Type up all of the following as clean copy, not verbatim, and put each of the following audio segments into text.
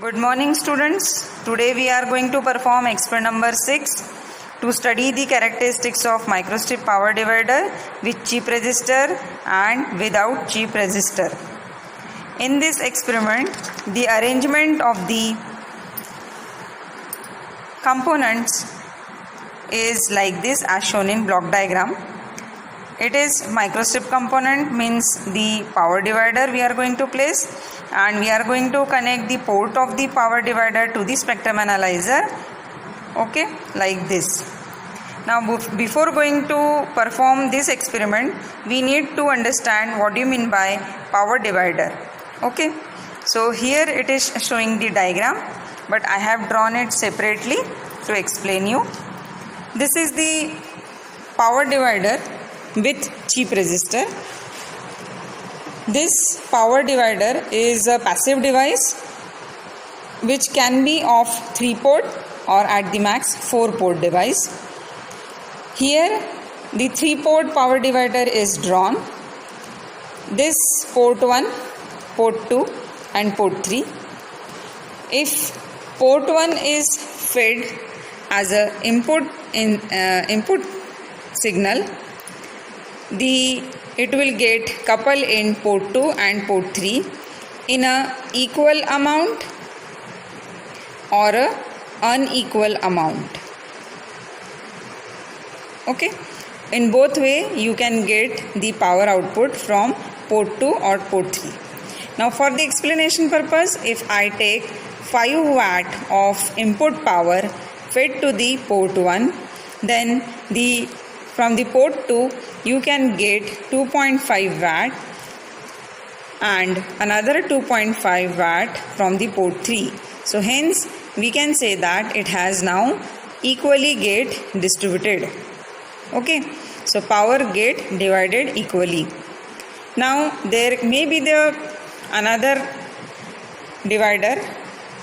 Good morning students. Today we are going to perform experiment number 6 to study the characteristics of microstrip power divider with chip resistor and without chip resistor. In this experiment, the arrangement of the components is like this as shown in block diagram. It is microstrip component, means the power divider we are going to place, and we are going to connect the port of the power divider to the spectrum analyzer, okay, like this. Now before going to perform this experiment, we need to understand what do you mean by power divider, okay. So here it is showing the diagram, but I have drawn it separately to explain you. This is the power divider with chip resistor. This power divider is a passive device which can be of 3-port or at the max 4-port device. Here the 3-port power divider is drawn. This port 1, port 2 and port 3. If port 1 is fed as a input signal, it will get couple in port 2 and port 3 in a equal amount or a unequal amount, okay. In both way you can get the power output from port 2 or port 3. Now for the explanation purpose, if I take 5 watt of input power fed to the port 1, then from the port 2 you can get 2.5 watt and another 2.5 watt from the port 3. So hence we can say that it has now equally get distributed, okay. So power get divided equally. Now there may be another divider.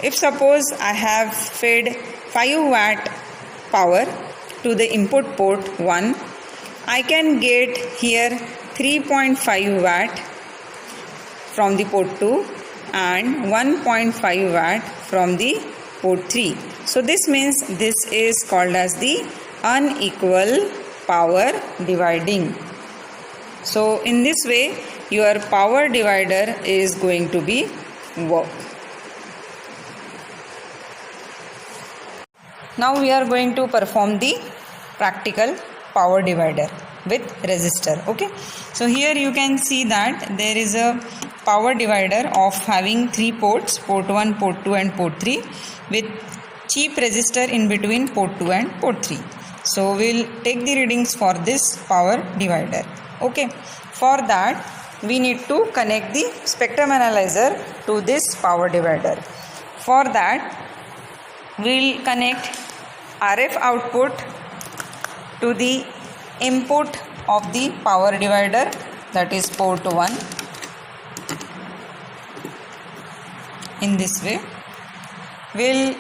If suppose I have fed 5 watt power to the input port 1, I can get here 3.5 watt from the port 2 and 1.5 watt from the port 3. So this means this is called as the unequal power dividing. So in this way your power divider is going to be work. Now we are going to perform the practical power divider with resistor, okay. So here you can see that there is a power divider of having 3 ports, port 1, port 2 and port 3, with chip resistor in between port 2 and port 3. So we'll take the readings for this power divider, okay. For that we need to connect the spectrum analyzer to this power divider. For that we'll connect RF output to the input of the power divider, that is port 1. In this way we'll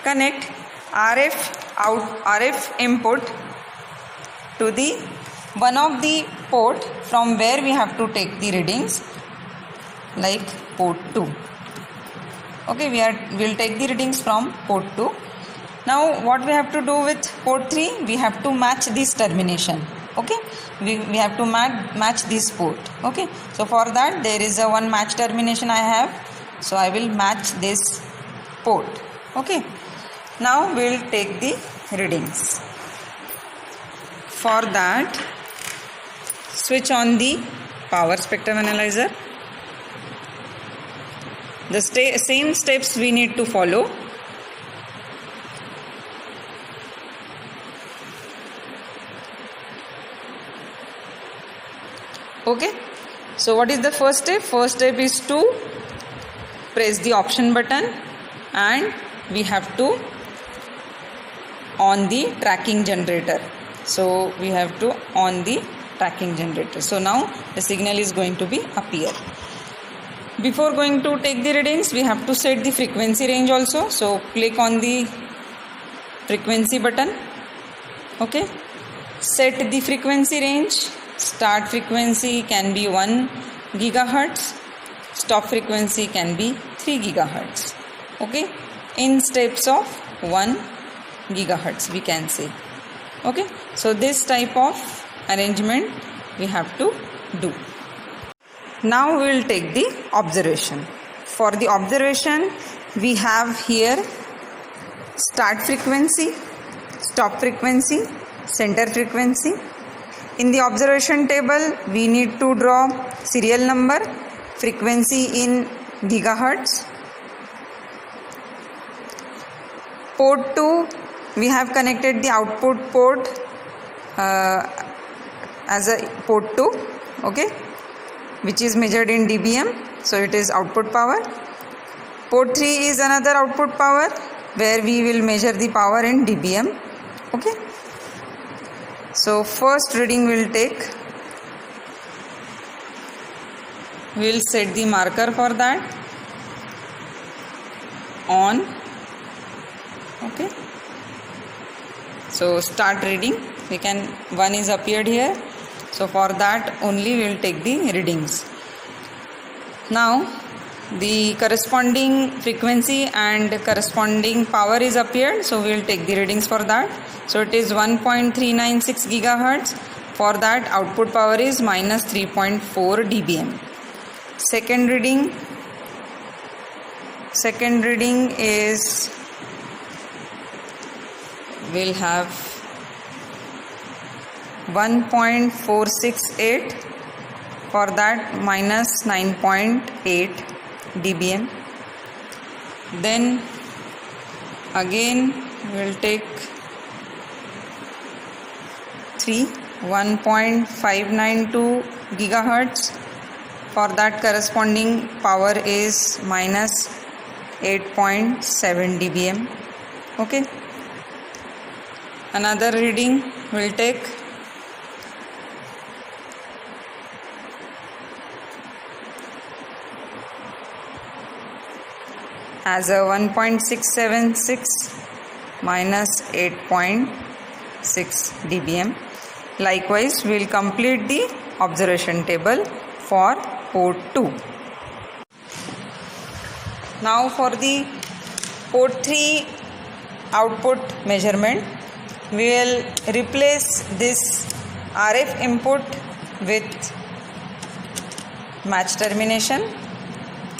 connect RF input to the one of the port from where we have to take the readings, like port 2, okay. We'll take the readings from port 2. Now what we have to do with port 3, we have to match this termination, okay. We have to match this port, okay. So for that there is a one match termination I have, so I will match this port, okay. Now we'll take the readings. For that switch on the power spectrum analyzer. The same steps we need to follow. Okay, so what is the first step? First step is to press the option button and we have to on the tracking generator. So we have to on the tracking generator. So now the signal is going to be appear. Before going to take the readings, we have to set the frequency range also. So click on the frequency button, okay. Set the frequency range. Start frequency can be 1 gigahertz, stop frequency can be 3 gigahertz. okay, in steps of 1 gigahertz we can say. Okay, so this type of arrangement we have to do. Now we will take the observation. For the observation we have here start frequency, stop frequency, center frequency. In the observation table we need to draw serial number, frequency in gigahertz. Port 2, we have connected the output port as a port 2, okay, which is measured in dBm, so it is output power. Port 3 is another output power where we will measure the power in dBm, okay. So first reading we will take, we will set the marker for that on, okay. So start reading, we can, 1 is appeared here, so for that only we will take the readings. Now the corresponding frequency and corresponding power is appeared, so we will take the readings for that. So it is 1.396 gigahertz. For that output power is minus 3.4 dBm. Second reading is, we'll have 1.468, for that minus 9.8 dBm. Then again we'll take 1.592 gigahertz. For that corresponding power is minus 8.7 dBm, okay. Another reading we'll take as a 1.676 minus 8.6 dBm. Likewise, we will complete the observation table for port 2. Now for the port 3 output measurement, we will replace this RF input with match termination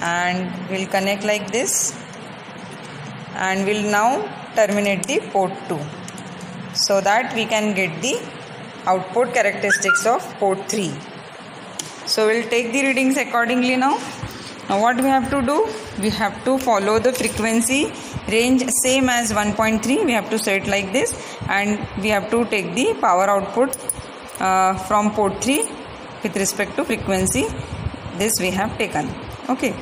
and we'll connect like this, and we'll now terminate the port 2 so that we can get the output characteristics of port 3. So we'll take the readings accordingly now. Now what we have to do, we have to follow the frequency range same as 1.3, we have to set like this, and we have to take the power output from port 3 with respect to frequency. This we have taken, okay.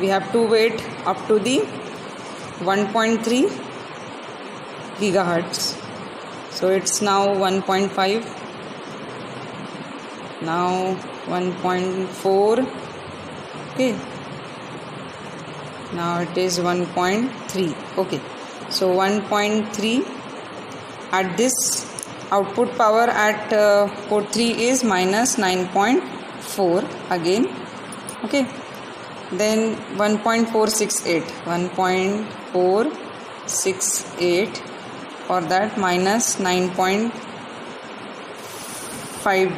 We have to wait up to the 1.3 gigahertz. So it's now 1.5, now 1.4, okay, now it is 1.3, okay. So 1.3, at this output power at port 3 is minus 9.4 again, okay. Then 1.468 for that minus 9.5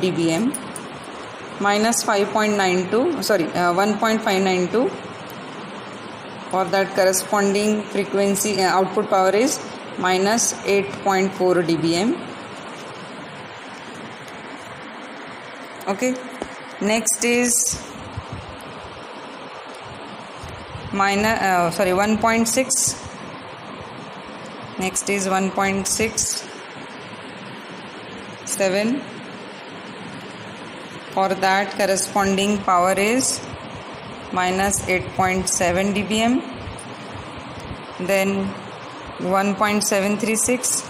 dBm, minus 1.592 for that corresponding frequency output power is minus 8.4 dBm, okay. Next is 1.6, next is 1.67, For that corresponding power is minus 8.7 dBm. Then 1.736,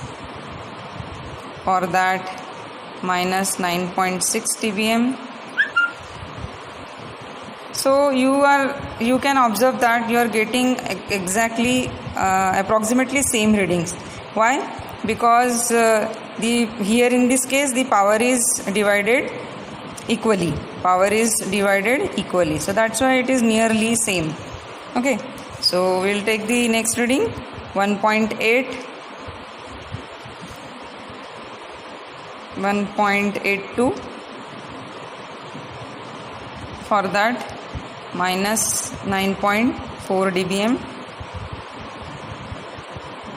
for that minus 9.6 dBm. So you can observe that you are getting exactly approximately same readings. Why? Because here in this case the power is divided equally. So that's why it is nearly same. Okay, so we'll take the next reading. 1.8, 1.82, for that minus 9.4 dBm.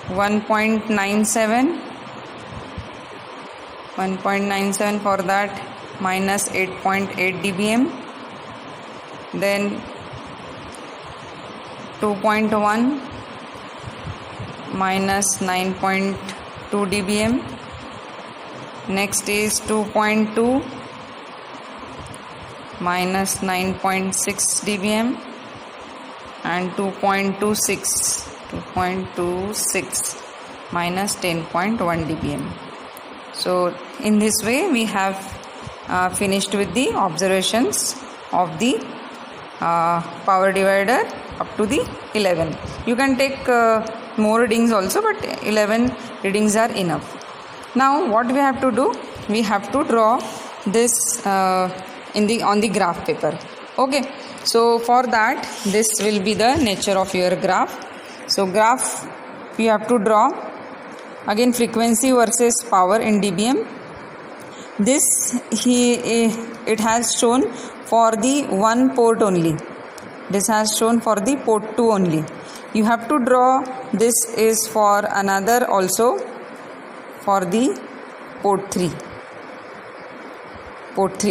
1.97, for that minus 8.8 dBm. Then 2.1 minus 9.2 dBm. Next is 2.2 minus 9.6 dBm, and 2.26 minus 10.1 dBm. So in this way we have finished with the observations of the power divider up to the 11. You can take more readings also, but 11 readings are enough. Now what we have to do, we have to draw this on the graph paper. Okay, so for that this will be the nature of your graph. So graph you have to draw. Again, frequency versus power in dBm. This it has shown for the one port only. This has shown for the port 2 only. You have to draw this is for another also, for the port 3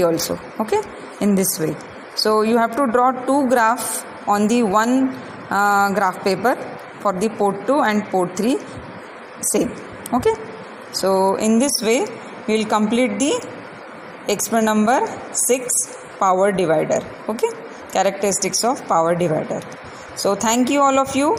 also. Okay, in this way. So you have to draw two graphs on the one graph paper for the port 2 and port 3 same. Okay, so in this way we will complete the experiment number 6, power divider. Okay, characteristics of power divider. So thank you all of you.